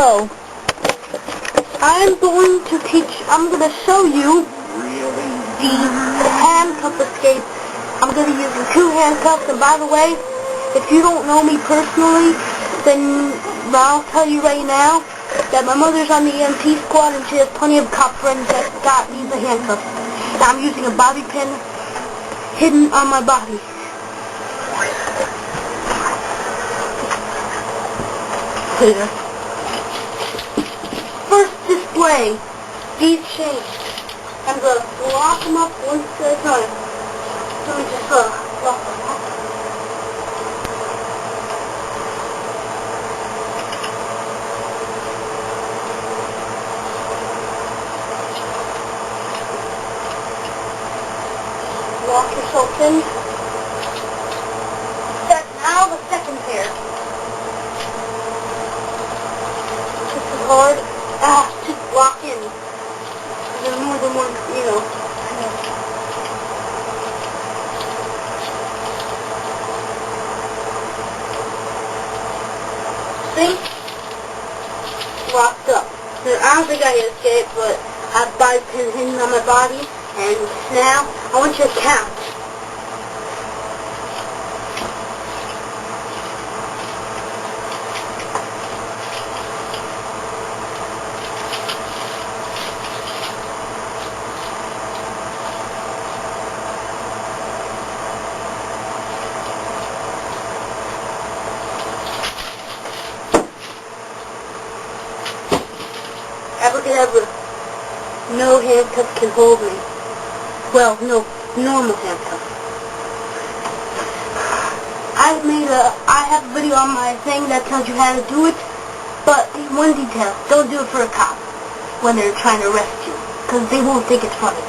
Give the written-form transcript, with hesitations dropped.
So, I'm going to show you the Handcuff Escape. I'm going to be using 2 handcuffs, and by the way, if you don't know me personally, then I'll tell you right now that my mother's on the EMT squad and she has plenty of cop friends that use a handcuff. And I'm using a bobby pin hidden on my body. Here. First display, these chains. I'm going to lock them up one at a time. Let me just lock them up. Lock yourself in. Now the second pair. This is hard. Just lock in. There's more than one, See? Locked up. I don't think I can escape, but I have bobby pin hidden on my body, and now I want you to count. Abracadabra. No handcuff can hold me. Well, no normal handcuff. I have a video on my thing that tells you how to do it, but one detail, don't do it for a cop when they're trying to arrest you, because they won't think it's funny.